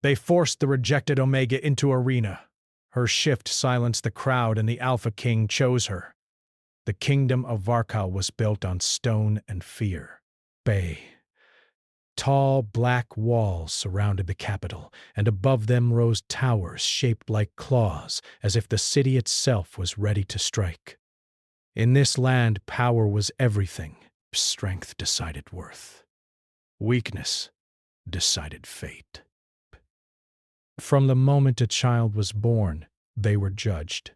They forced the rejected Omega into arena. Her shift silenced the crowd and the Alpha King chose her. The kingdom of Varkal was built on stone and fear. Bay. Tall black walls surrounded the capital, and above them rose towers shaped like claws, as if the city itself was ready to strike. In this land, power was everything. Strength decided worth. Weakness decided fate. From the moment a child was born, they were judged.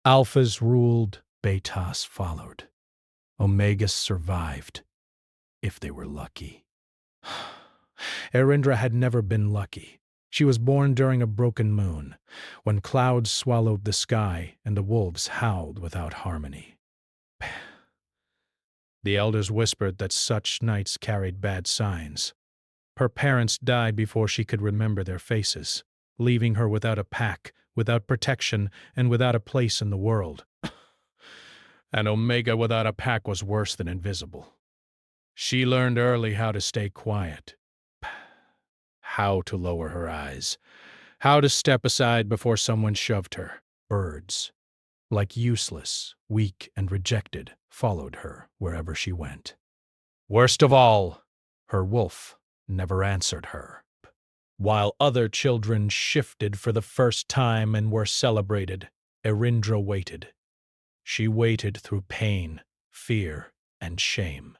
Alphas ruled, Betas followed. Omegas survived, if they were lucky. Erindra had never been lucky. She was born during a broken moon, when clouds swallowed the sky and the wolves howled without harmony. The elders whispered that such nights carried bad signs. Her parents died before she could remember their faces, leaving her without a pack, without protection, and without a place in the world. An Omega without a pack was worse than invisible. She learned early how to stay quiet, how to lower her eyes, how to step aside before someone shoved her. Birds, like useless, weak, and rejected, followed her wherever she went. Worst of all, her wolf never answered her. While other children shifted for the first time and were celebrated, Erindra waited. She waited through pain, fear, and shame.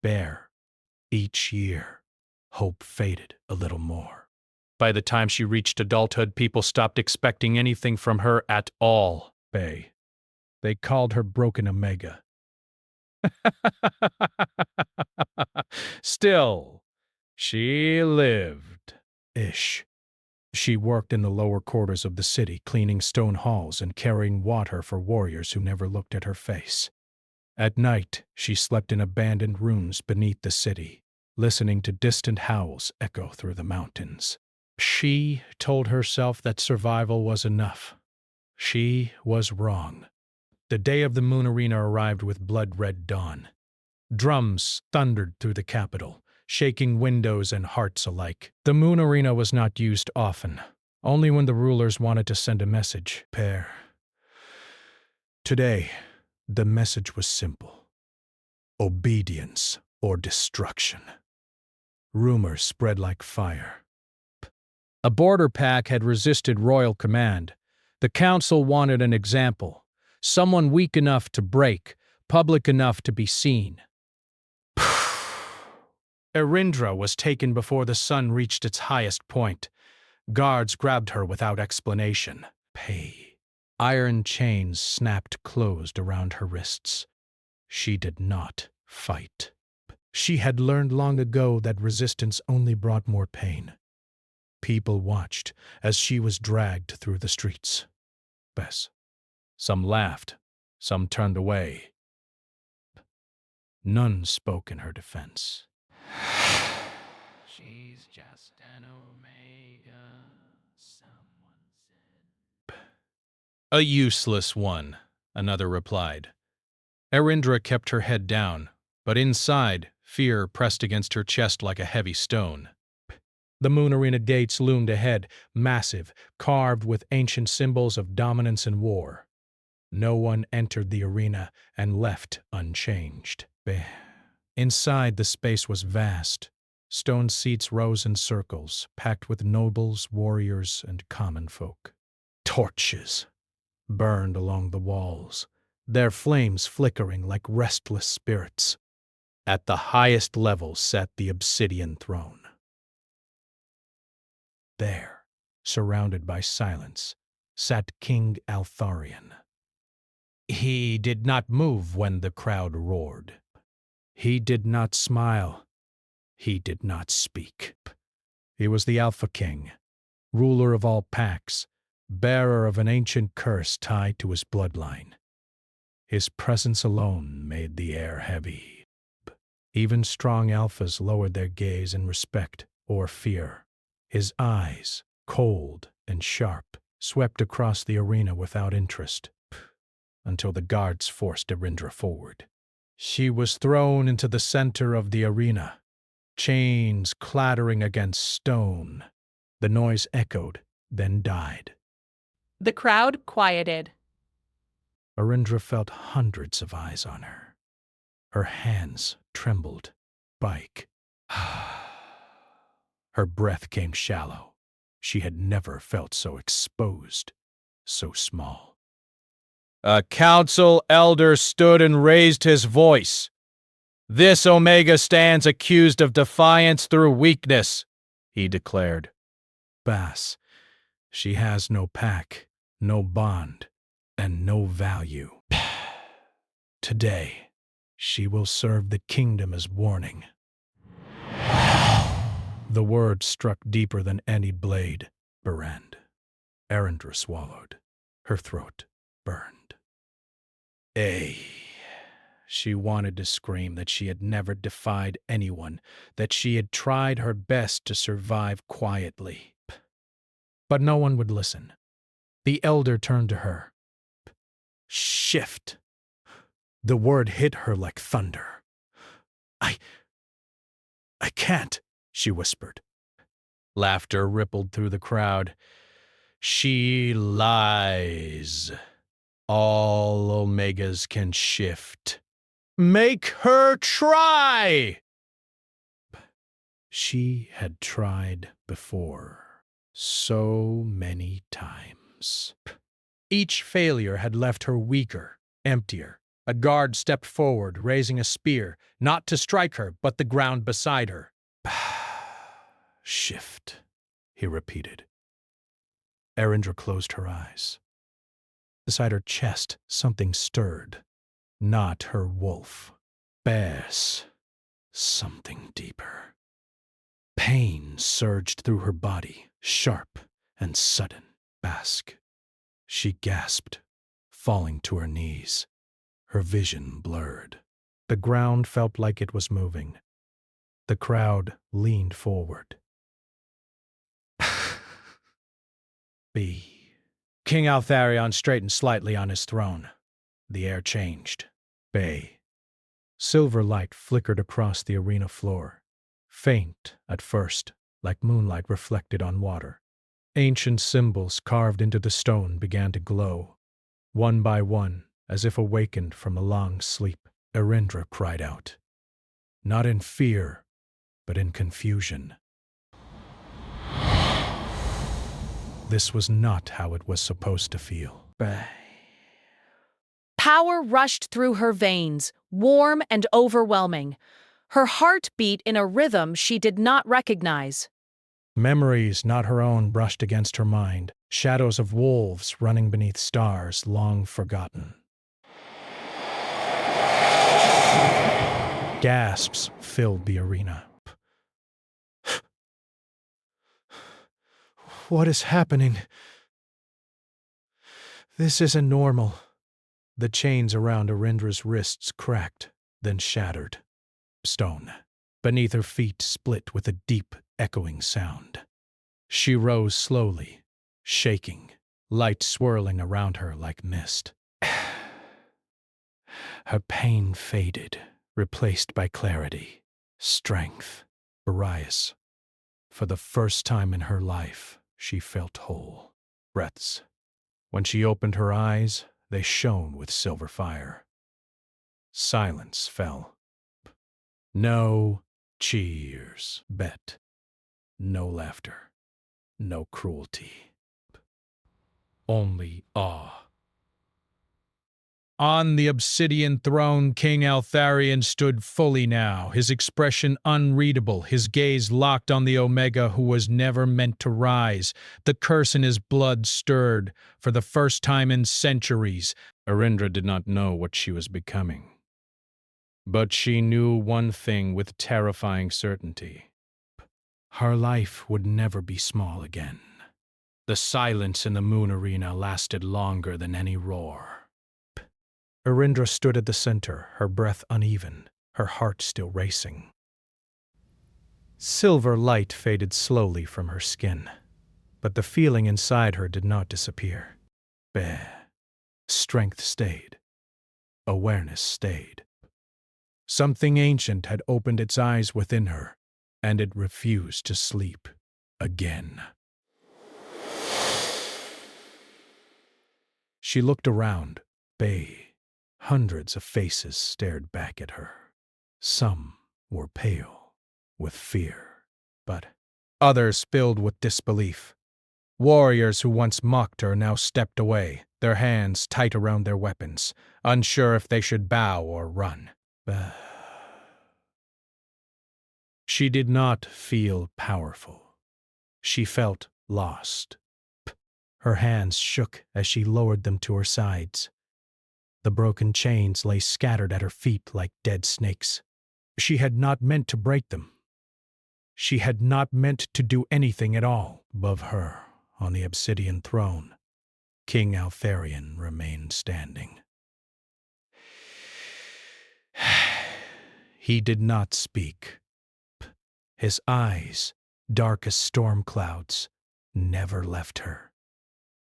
Bare, each year, hope faded a little more. By the time she reached adulthood, people stopped expecting anything from her at all. Bay. They called her Broken Omega. Still, she lived. Ish. She worked in the lower quarters of the city, cleaning stone halls and carrying water for warriors who never looked at her face. At night, she slept in abandoned rooms beneath the city, listening to distant howls echo through the mountains. She told herself that survival was enough. She was wrong. The day of the moon arena arrived with blood-red dawn. Drums thundered through the capital, shaking windows and hearts alike. The moon arena was not used often, only when the rulers wanted to send a message. Today, the message was simple: obedience or destruction. Rumors spread like fire. A border pack had resisted royal command. The council wanted an example, someone weak enough to break, public enough to be seen. Erindra was taken before the sun reached its highest point. Guards grabbed her without explanation. Iron chains snapped closed around her wrists. She did not fight. She had learned long ago that resistance only brought more pain. People watched as she was dragged through the streets. Some laughed, some turned away. None spoke in her defense. She's just an Omega, someone said. A useless one, another replied. Erindra kept her head down, but inside, fear pressed against her chest like a heavy stone. The moon arena gates loomed ahead, massive, carved with ancient symbols of dominance and war. No one entered the arena and left unchanged. Inside, the space was vast. Stone seats rose in circles, packed with nobles, warriors, and common folk. Torches burned along the walls, their flames flickering like restless spirits. At the highest level sat the obsidian throne. There, surrounded by silence, sat King Altharion. He did not move when the crowd roared. He did not smile. He did not speak. He was the Alpha King, ruler of all packs, bearer of an ancient curse tied to his bloodline. His presence alone made the air heavy. Even strong alphas lowered their gaze in respect or fear. His eyes, cold and sharp, swept across the arena without interest, until the guards forced Erindra forward. She was thrown into the center of the arena, chains clattering against stone. The noise echoed, then died. The crowd quieted. Arindra felt hundreds of eyes on her. Her hands trembled. Bike. Her breath came shallow. She had never felt so exposed, so small. A council elder stood and raised his voice. "This Omega stands accused of defiance through weakness," he declared. "Bass, she has no pack, no bond, and no value. Today, she will serve the kingdom as warning." The word struck deeper than any blade. Berend. Arindra swallowed. Her throat burned. She wanted to scream that she had never defied anyone, that she had tried her best to survive quietly. But no one would listen. The elder turned to her. "Shift." The word hit her like thunder. I can't," she whispered. Laughter rippled through the crowd. "She lies. All Omegas can shift. Make her try!" She had tried before, so many times. Each failure had left her weaker, emptier. A guard stepped forward, raising a spear, not to strike her, but the ground beside her. "Shift," he repeated. Arindra closed her eyes. Beside her chest, something stirred. Not her wolf. Bass. Something deeper. Pain surged through her body, sharp and sudden. Bask. She gasped, falling to her knees. Her vision blurred. The ground felt like it was moving. The crowd leaned forward. B. King Altharion straightened slightly on his throne. The air changed. Bay. Silver light flickered across the arena floor. Faint at first, like moonlight reflected on water. Ancient symbols carved into the stone began to glow. One by one, as if awakened from a long sleep, Arindra cried out. Not in fear, but in confusion. This was not how it was supposed to feel. Power rushed through her veins, warm and overwhelming. Her heart beat in a rhythm she did not recognize. Memories not her own brushed against her mind, shadows of wolves running beneath stars long forgotten. Gasps filled the arena. What is happening? This isn't normal. The chains around Arindra's wrists cracked, then shattered. Stone. Beneath her feet split with a deep, echoing sound. She rose slowly, shaking, light swirling around her like mist. Her pain faded, replaced by clarity, strength, Arias. For the first time in her life, she felt whole. Breaths. When she opened her eyes, they shone with silver fire. Silence fell. No cheers, bet. No laughter. No cruelty. Only awe. On the obsidian throne, King Altharion stood fully now, his expression unreadable, his gaze locked on the Omega who was never meant to rise. The curse in his blood stirred. For the first time in centuries, Arindra did not know what she was becoming. But she knew one thing with terrifying certainty. Her life would never be small again. The silence in the moon arena lasted longer than any roar. Arindra stood at the center, her breath uneven, her heart still racing. Silver light faded slowly from her skin, but the feeling inside her did not disappear. Strength stayed. Awareness stayed. Something ancient had opened its eyes within her, and it refused to sleep again. She looked around. Hundreds of faces stared back at her. Some were pale with fear, but others filled with disbelief. Warriors who once mocked her now stepped away, their hands tight around their weapons, unsure if they should bow or run. She did not feel powerful. She felt lost. Her hands shook as she lowered them to her sides. The broken chains lay scattered at her feet like dead snakes. She had not meant to break them. She had not meant to do anything at all. Above her, on the obsidian throne, King Altharion remained standing. He did not speak. His eyes, dark as storm clouds, never left her.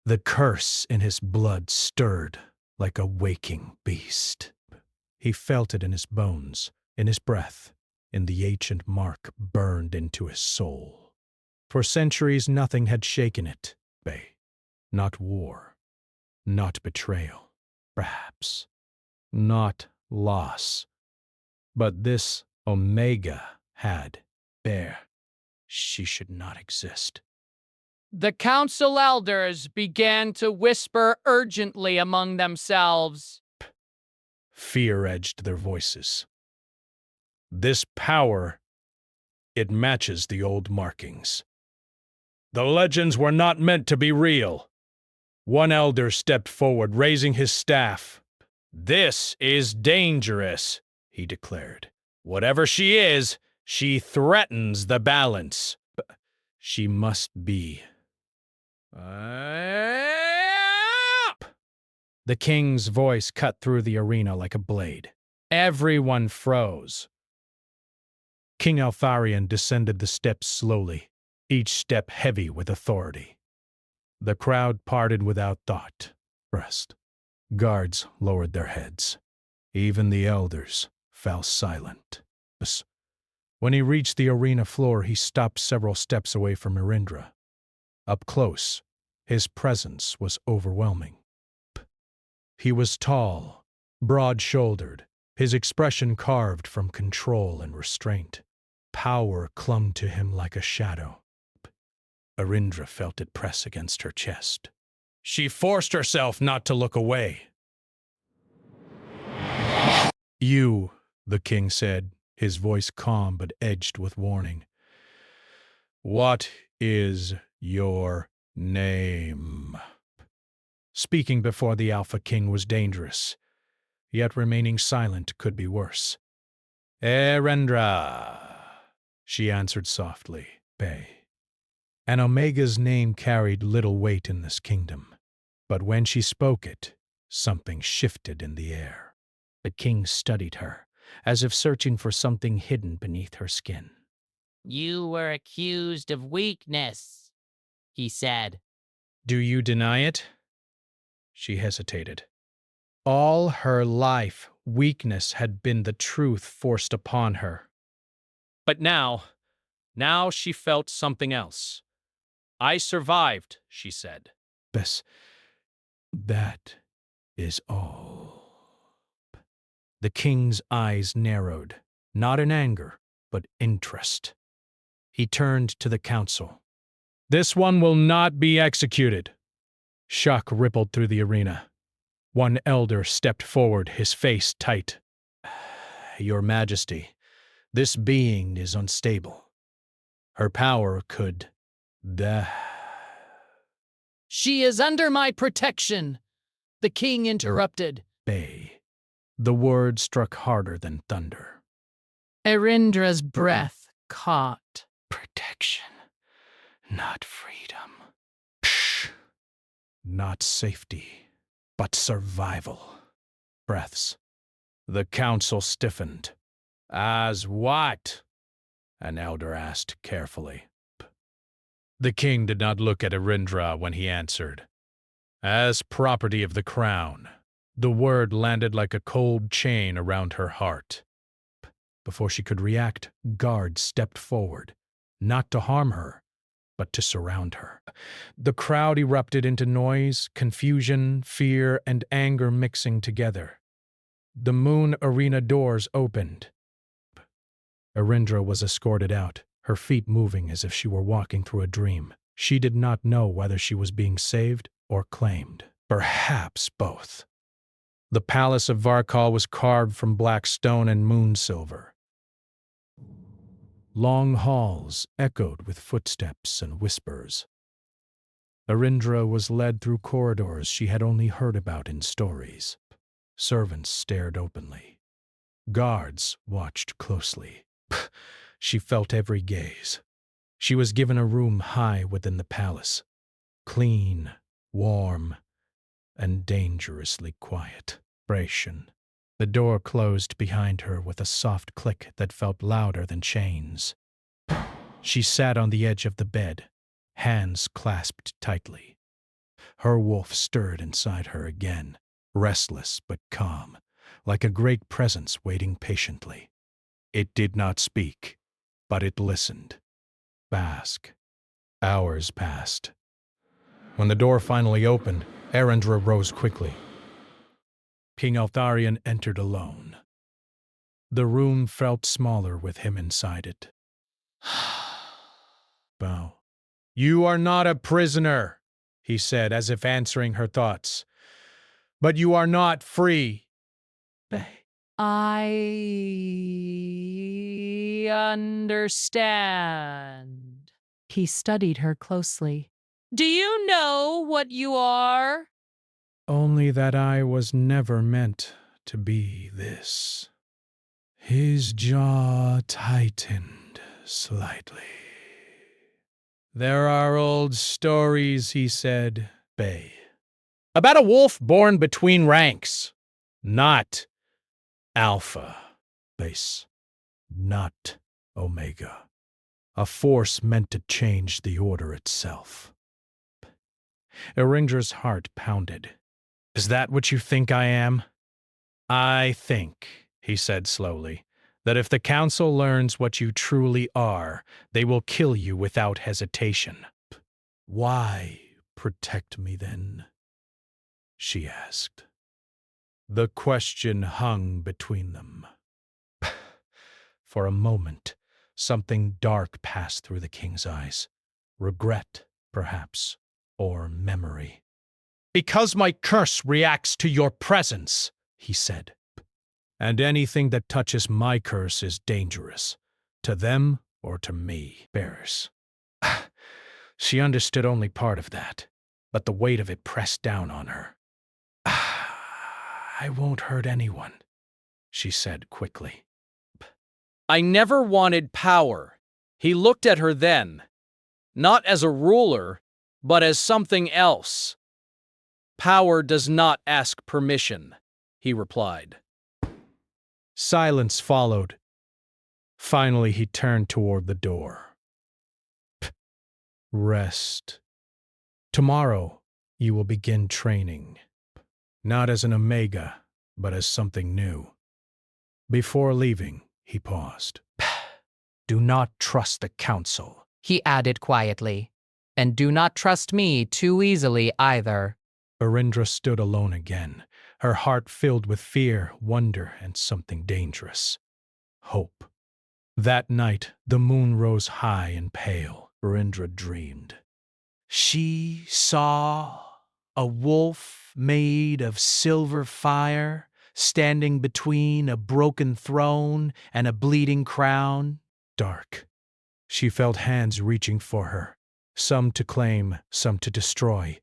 The curse in his blood stirred like a waking beast. He felt it in his bones, in his breath, in the ancient mark burned into his soul. For centuries nothing had shaken it. Not war, not betrayal, perhaps, not loss. But this Omega had. She should not exist. The council elders began to whisper urgently among themselves. Fear edged their voices. This power, it matches the old markings. The legends were not meant to be real. One elder stepped forward, raising his staff. This is dangerous, he declared. Whatever she is, she threatens the balance. She must be. The king's voice cut through the arena like a blade. Everyone froze. King Altharion descended the steps slowly, each step heavy with authority. The crowd parted without thought. Guards lowered their heads. Even the elders fell silent. When he reached the arena floor, he stopped several steps away from Erindra. Up close, his presence was overwhelming. He was tall, broad-shouldered, his expression carved from control and restraint. Power clung to him like a shadow. Erindra felt it press against her chest. She forced herself not to look away. "You," the king said, his voice calm but edged with warning. "What is your name?" Speaking before the Alpha King was dangerous, yet remaining silent could be worse. "Erindra," she answered softly. And Omega's name carried little weight in this kingdom, but when she spoke it, something shifted in the air. The king studied her, as if searching for something hidden beneath her skin. "You were accused of weakness," he said. "Do you deny it?" She hesitated. All her life, weakness had been the truth forced upon her. But now she felt something else. "I survived," she said. That is all." The king's eyes narrowed, not in anger, but interest. He turned to the council. "This one will not be executed." Shock rippled through the arena. One elder stepped forward, his face tight. "Your Majesty, this being is unstable. Her power could... "She is under my protection," the king interrupted. The word struck harder than thunder. Erindra's breath caught. Protection, not freedom. Psh. Not safety, but survival. Breaths. The council stiffened. "As what?" an elder asked carefully. The king did not look at Erindra when he answered. "As property of the crown." The word landed like a cold chain around her heart. Before she could react, guards stepped forward, not to harm her, but to surround her. The crowd erupted into noise, confusion, fear, and anger mixing together. The moon arena doors opened. Arindra was escorted out, her feet moving as if she were walking through a dream. She did not know whether she was being saved or claimed. Perhaps both. The palace of Varkal was carved from black stone and moon silver. Long halls echoed with footsteps and whispers. Arindra was led through corridors she had only heard about in stories. Servants stared openly. Guards watched closely. She felt every gaze. She was given a room high within the palace, clean, warm, and dangerously quiet. The door closed behind her with a soft click that felt louder than chains. She sat on the edge of the bed, hands clasped tightly. Her wolf stirred inside her again, restless but calm, like a great presence waiting patiently. It did not speak, but it listened. Bask. Hours passed. When the door finally opened, Arindra rose quickly. King Altharion entered alone. The room felt smaller with him inside it. Bow. "You are not a prisoner," he said, as if answering her thoughts. "But you are not free." I understand. He studied her closely. Do you know what you are? Only that I was never meant to be this. His jaw tightened slightly. "There are old stories," he said, "about a wolf born between ranks. Not Alpha, base, not Omega. A force meant to change the order itself." Irindra's heart pounded. "Is that what you think I am?" "I think," he said slowly, "that if the council learns what you truly are, they will kill you without hesitation." "Why protect me then?" she asked. The question hung between them. For a moment, something dark passed through the king's eyes. Regret, perhaps, or memory. "Because my curse reacts to your presence," he said. "And anything that touches my curse is dangerous, to them or to me." Bears. She understood only part of that, but the weight of it pressed down on her. "I won't hurt anyone," she said quickly. I never wanted power. He looked at her then, not as a ruler, but as something else. Power does not ask permission, he replied. Silence followed. Finally, he turned toward the door. "Rest. Tomorrow, you will begin training. Not as an Omega, but as something new." Before leaving, he paused. "Do not trust the council," he added quietly. "And do not trust me too easily either." Arindra stood alone again, her heart filled with fear, wonder, and something dangerous. Hope. That night, the moon rose high and pale. Arindra dreamed. She saw a wolf made of silver fire, standing between a broken throne and a bleeding crown. Dark. She felt hands reaching for her, some to claim, some to destroy.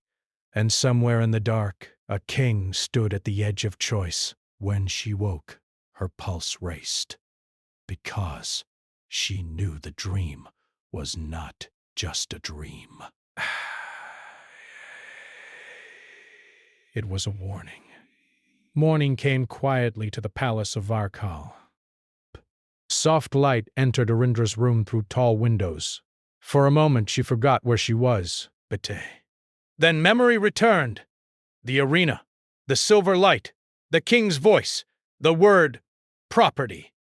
And somewhere in the dark, a king stood at the edge of choice. When she woke, her pulse raced, because she knew the dream was not just a dream. It was a warning. Morning came quietly to the palace of Varkal. Soft light entered Arindra's room through tall windows. For a moment she forgot where she was. Then memory returned. The arena, the silver light, the king's voice, the word property.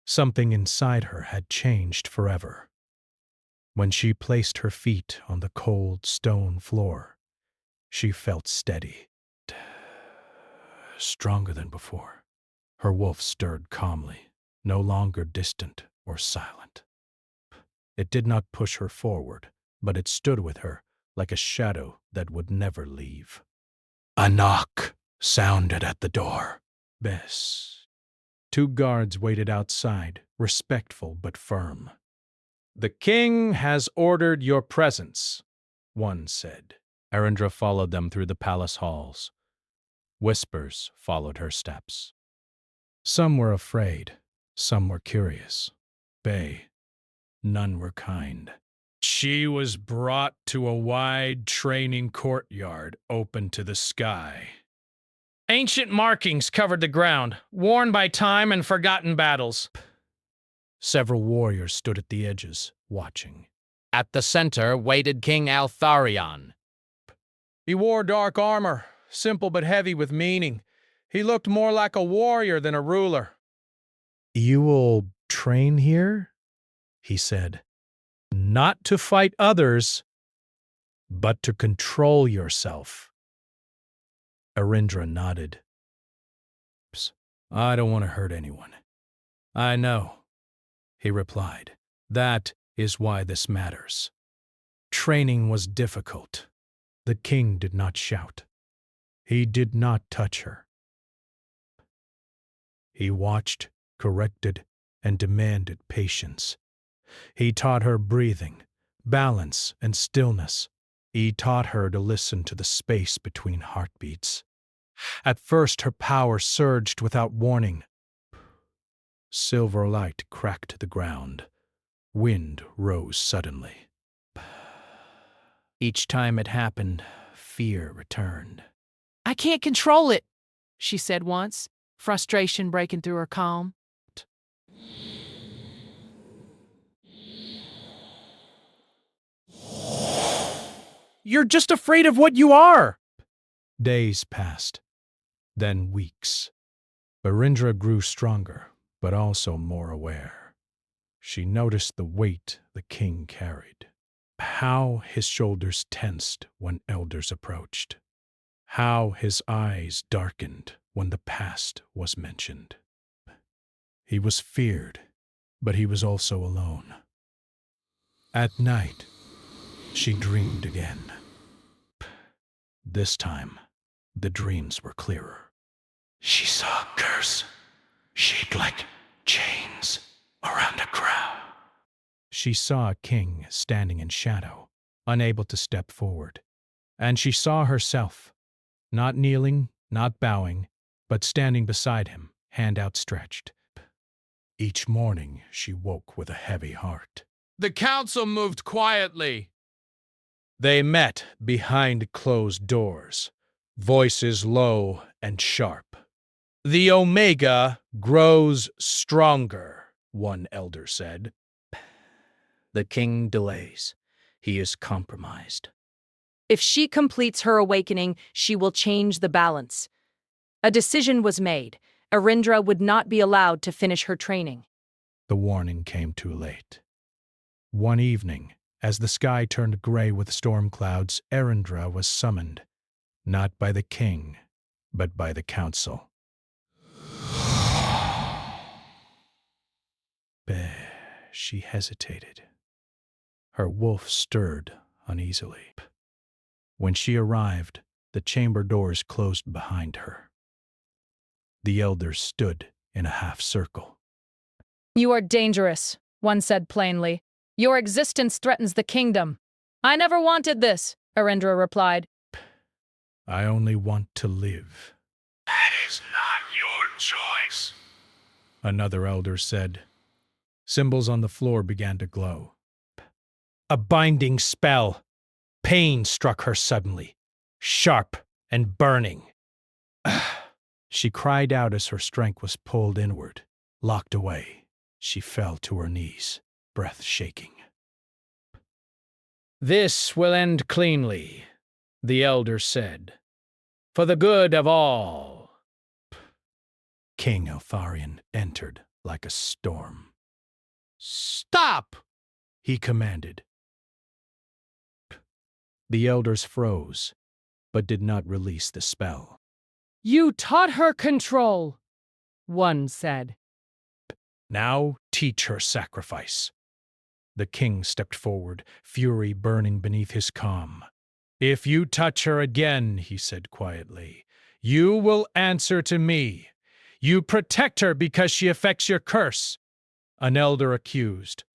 Something inside her had changed forever. When she placed her feet on the cold stone floor, she felt steady, stronger than before. Her wolf stirred calmly, no longer distant or silent. It did not push her forward, but it stood with her like a shadow that would never leave. A knock sounded at the door. Bess. 2 guards waited outside, respectful but firm. "The king has ordered your presence," one said. Arindra followed them through the palace halls. Whispers followed her steps. Some were afraid, some were curious. None were kind. She was brought to a wide training courtyard open to the sky. Ancient markings covered the ground, worn by time and forgotten battles. Several warriors stood at the edges, watching. At the center waited King Altharion. He wore dark armor, simple but heavy with meaning. He looked more like a warrior than a ruler. "You will train here?" he said. "Not to fight others, but to control yourself." Arindra nodded. "I don't want to hurt anyone." "I know," he replied. "That is why this matters." Training was difficult. The king did not shout. He did not touch her. He watched, corrected, and demanded patience. He taught her breathing, balance, and stillness. He taught her to listen to the space between heartbeats. At first, her power surged without warning. Silver light cracked the ground. Wind rose suddenly. Each time it happened, fear returned. "I can't control it," she said once, frustration breaking through her calm. You're just afraid of what you are. Days passed, then weeks. Arindra grew stronger, but also more aware. She noticed the weight the king carried, how his shoulders tensed when elders approached, how his eyes darkened when the past was mentioned. He was feared, but he was also alone. At night, she dreamed again. This time, the dreams were clearer. She saw a curse, shaped like chains around a crown. She saw a king standing in shadow, unable to step forward. And she saw herself, not kneeling, not bowing, but standing beside him, hand outstretched. Each morning, she woke with a heavy heart. The council moved quietly. They met behind closed doors, voices low and sharp. "The Omega grows stronger," one elder said. "The king delays. He is compromised." If she completes her awakening, she will change the balance. A decision was made. Arindra would not be allowed to finish her training. The warning came too late. One evening, as the sky turned gray with storm clouds, Arindra was summoned, not by the king, but by the council. She hesitated. Her wolf stirred uneasily. When she arrived, the chamber doors closed behind her. The elders stood in a half circle. "You are dangerous," one said plainly. "Your existence threatens the kingdom." "I never wanted this," Arindra replied. "I only want to live." "That is not your choice," another elder said. Symbols on the floor began to glow. A binding spell. Pain struck her suddenly, sharp and burning. She cried out as her strength was pulled inward, locked away. She fell to her knees, breath shaking. "This will end cleanly," the elder said, "for the good of all." King Altharion entered like a storm. "Stop!" He commanded, The elders froze, but did not release the spell. You taught her control, one said. Now teach her sacrifice. The king stepped forward, fury burning beneath his calm. If you touch her again, he said quietly, you will answer to me. You protect her because she affects your curse. An elder accused.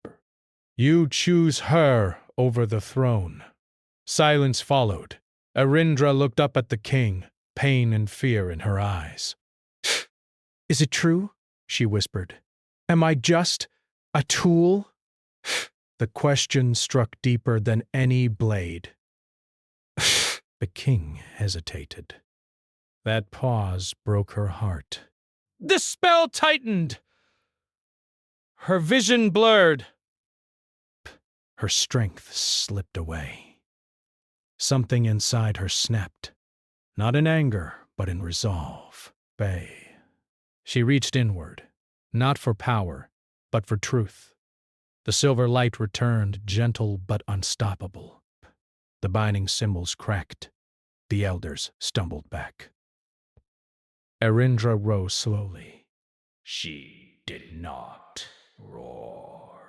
You choose her over the throne. Silence followed. Arindra looked up at the king, pain and fear in her eyes. Is it true? She whispered. Am I just a tool? The question struck deeper than any blade. The king hesitated. That pause broke her heart. The spell tightened. Her vision blurred. Her strength slipped away. Something inside her snapped, not in anger, but in resolve. Bay. She reached inward, not for power, but for truth. The silver light returned, gentle but unstoppable. The binding symbols cracked. The elders stumbled back. Arindra rose slowly. She did not roar.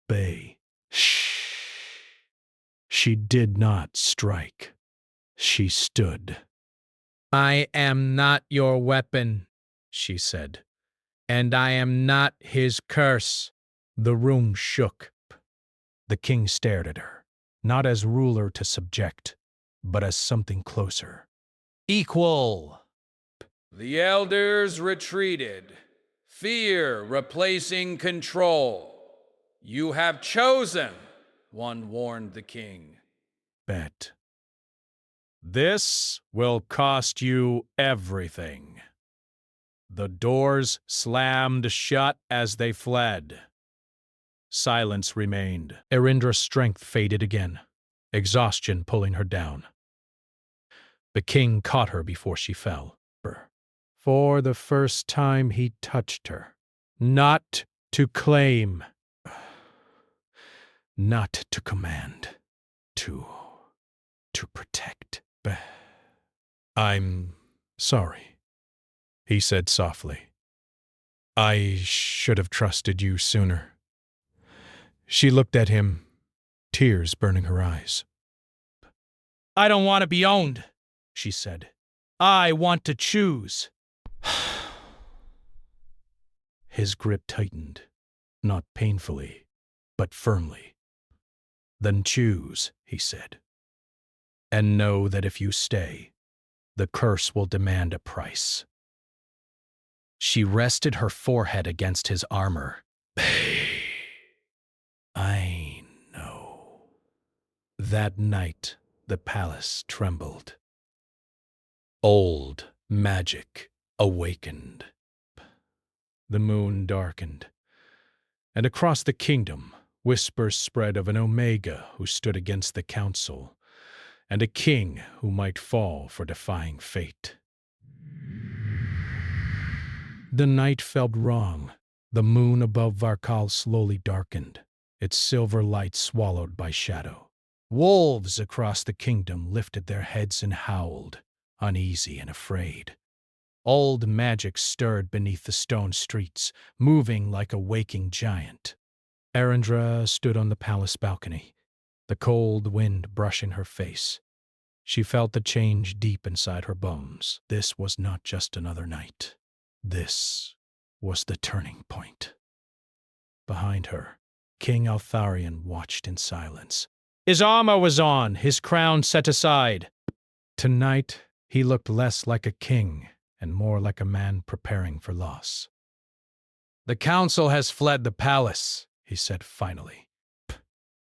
Bay. Shh. She did not strike. She stood. I am not your weapon, she said, and I am not his curse. The room shook. The king stared at her, not as ruler to subject, but as something closer. Equal. The elders retreated, fear replacing control. You have chosen, one warned the king. Bet. This will cost you everything. The doors slammed shut as they fled. Silence remained. Arindra's strength faded again, exhaustion pulling her down. The king caught her before she fell. For the first time he touched her, not to claim, not to command, to protect. I'm sorry, he said softly. I should have trusted you sooner. She looked at him, tears burning her eyes. I don't want to be owned, she said. I want to choose. His grip tightened, not painfully, but firmly. Then choose, he said. And know that if you stay, the curse will demand a price. She rested her forehead against his armor. I know. That night, the palace trembled. Old magic awakened. The moon darkened, and across the kingdom, whispers spread of an Omega who stood against the council, and a king who might fall for defying fate. The night felt wrong. The moon above Varkal slowly darkened, its silver light swallowed by shadow. Wolves across the kingdom lifted their heads and howled, uneasy and afraid. Old magic stirred beneath the stone streets, moving like a waking giant. Arindra stood on the palace balcony, the cold wind brushing her face. She felt the change deep inside her bones. This was not just another night. This was the turning point. Behind her, King Altharion watched in silence. His armor was on, his crown set aside. Tonight, he looked less like a king and more like a man preparing for loss. The council has fled the palace, he said finally.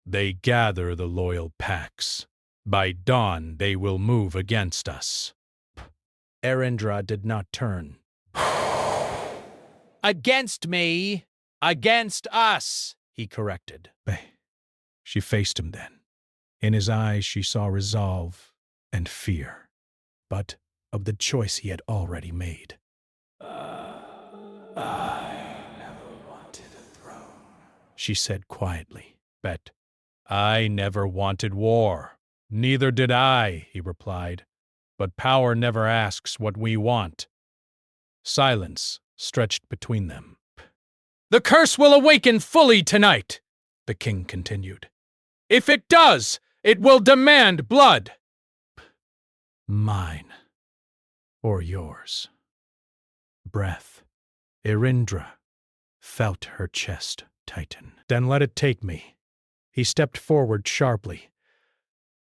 They gather the loyal packs. By dawn, they will move against us. Arindra did not turn. Against me! Against us! He corrected. She faced him then. In his eyes she saw resolve and fear, but of the choice he had already made. I never wanted a throne, she said quietly. Bet I never wanted war. Neither did I, he replied, but power never asks what we want. Silence stretched between them. The curse will awaken fully tonight, the king continued. If it does, it will demand blood. Mine. Or yours. Breath. Erindra felt her chest tighten. Then let it take me. He stepped forward sharply.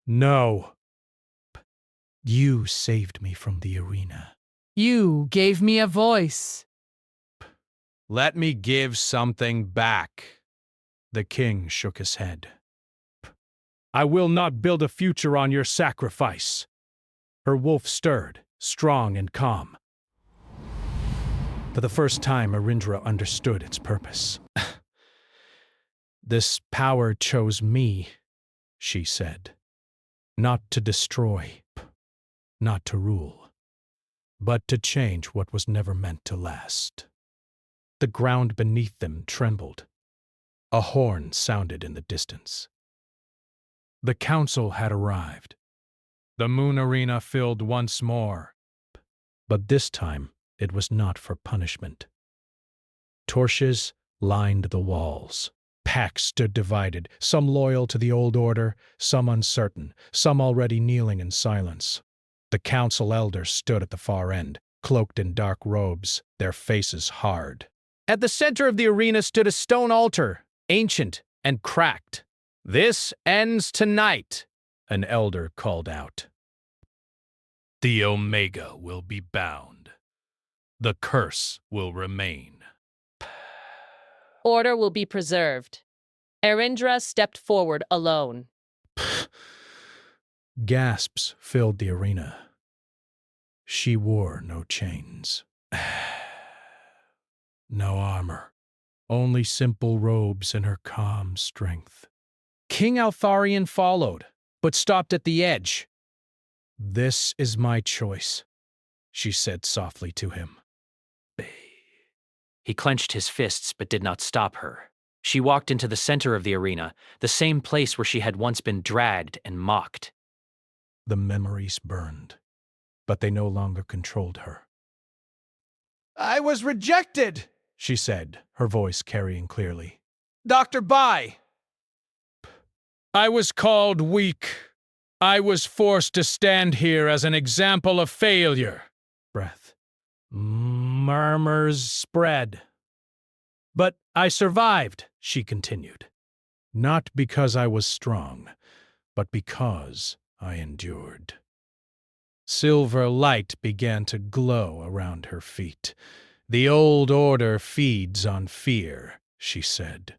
No. You saved me from the arena. You gave me a voice. Let me give something back. The king shook his head. I will not build a future on your sacrifice. Her wolf stirred, strong and calm. For the first time, Erindra understood its purpose. This power chose me, she said. Not to destroy, not to rule, but to change what was never meant to last. The ground beneath them trembled. A horn sounded in the distance. The council had arrived. The moon arena filled once more. But this time, it was not for punishment. Torches lined the walls. Packs stood divided, some loyal to the old order, some uncertain, some already kneeling in silence. The council elders stood at the far end, cloaked in dark robes, their faces hard. At the center of the arena stood a stone altar, ancient and cracked. "This ends tonight," an elder called out. "The Omega will be bound. The curse will remain." Order will be preserved. Erindra stepped forward alone. Gasps filled the arena. She wore no chains. No armor. Only simple robes and her calm strength. King Altharion followed, but stopped at the edge. "This is my choice," she said softly to him. He clenched his fists but did not stop her. She walked into the center of the arena, the same place where she had once been dragged and mocked. The memories burned, but they no longer controlled her. "I was rejected," she said, her voice carrying clearly. "Dr. Bai." "I was called weak. I was forced to stand here as an example of failure." Breath. Murmurs spread. "But I survived," she continued. "Not because I was strong, but because I endured." Silver light began to glow around her feet. "The old order feeds on fear," she said.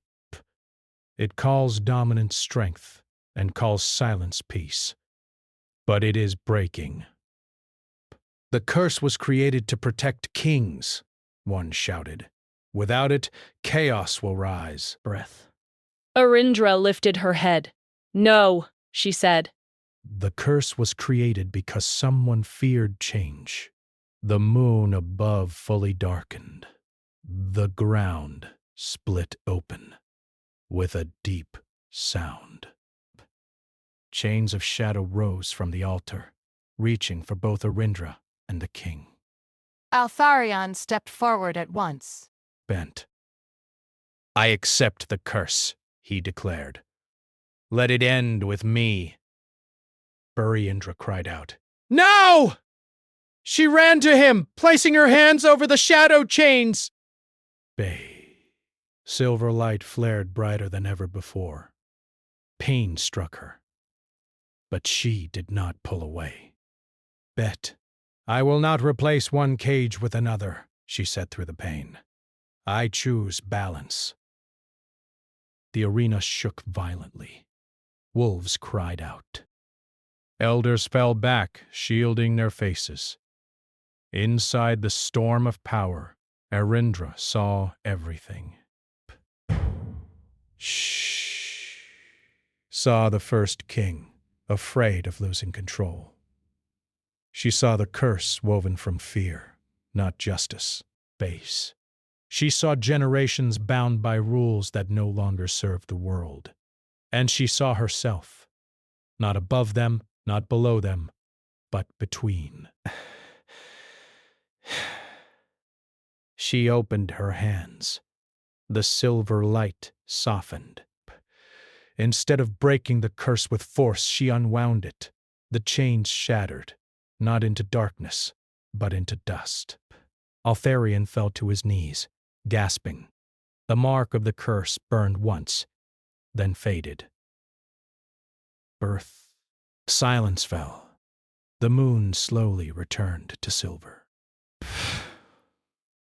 "It calls dominant strength and calls silence peace. But it is breaking." "The curse was created to protect kings," one shouted. "Without it, chaos will rise." Breath. Erindra lifted her head. "No," she said. "The curse was created because someone feared change. The moon above fully darkened. The ground split open with a deep sound." Chains of shadow rose from the altar, reaching for both Erindra and the king. Altharion stepped forward at once. Bent. "I accept the curse," he declared. "Let it end with me." Indra cried out. "No!" She ran to him, placing her hands over the shadow chains. Bay. Silver light flared brighter than ever before. Pain struck her. But she did not pull away. "Bet. I will not replace one cage with another," she said through the pain. "I choose balance." The arena shook violently. Wolves cried out. Elders fell back, shielding their faces. Inside the storm of power, Erindra saw everything. Shh. Saw the first king, afraid of losing control. She saw the curse woven from fear, not justice, base. She saw generations bound by rules that no longer served the world. And she saw herself, Not above them, not below them, but between. She opened her hands. The silver light softened. Instead of breaking the curse with force, she unwound it. The chains shattered, not into darkness, but into dust. Altharion fell to his knees, gasping. The mark of the curse burned once, then faded. Birth. Silence fell. The moon slowly returned to silver.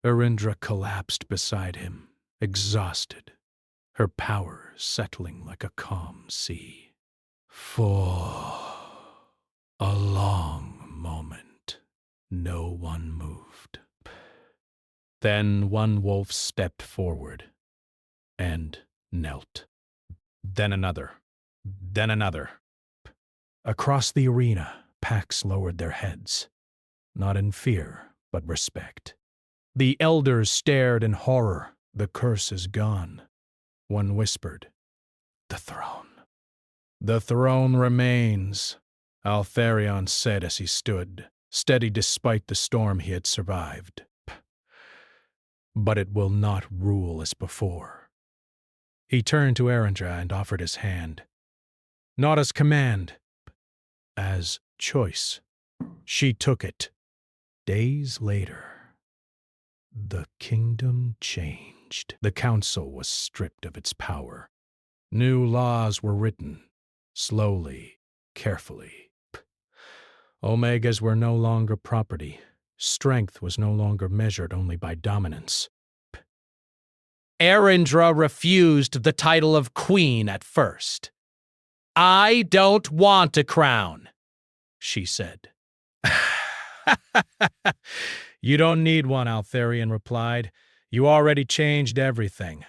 Arindra collapsed beside him, exhausted, her power settling like a calm sea. For a long moment, no one moved. Then one wolf stepped forward and knelt. Then another. Then another. Across the arena, packs lowered their heads, not in fear, but respect. The elders stared in horror. The curse is gone. One whispered, "The throne." "The throne remains," Altharion said as he stood, steady despite the storm he had survived. "But it will not rule as before." He turned to Arindra and offered his hand. Not as command, as choice. She took it. Days later, the kingdom changed. The council was stripped of its power. New laws were written, slowly, carefully. Omegas were no longer property. Strength was no longer measured only by dominance. Arindra refused the title of queen at first. "I don't want a crown," she said. "You don't need one," Altharion replied. "You already changed everything."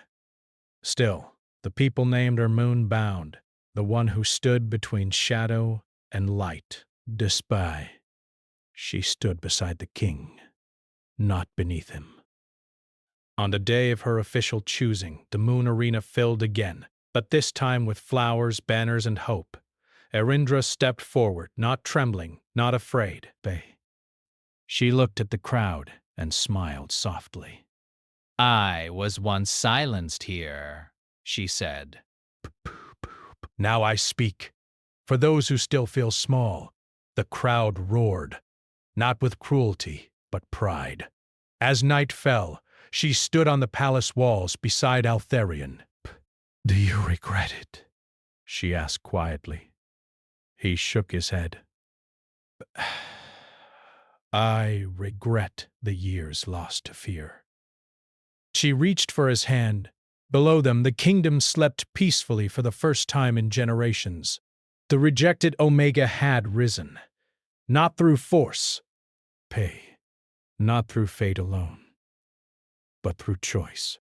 Still, the people named her moon-bound, the one who stood between shadow and light. Despite, she stood beside the king, not beneath him. On the day of her official choosing, the moon arena filled again, but this time with flowers, banners, and hope. Arindra stepped forward, not trembling, not afraid. She looked at the crowd and smiled softly. I was once silenced here, she said. Now I speak. For those who still feel small, the crowd roared, not with cruelty, but pride. As night fell, she stood on the palace walls beside Altharion. "Do you regret it?" she asked quietly. He shook his head. "I regret the years lost to fear." She reached for his hand. Below them, the kingdom slept peacefully for the first time in generations. The rejected Omega had risen, not through force, not through fate alone, but through choice.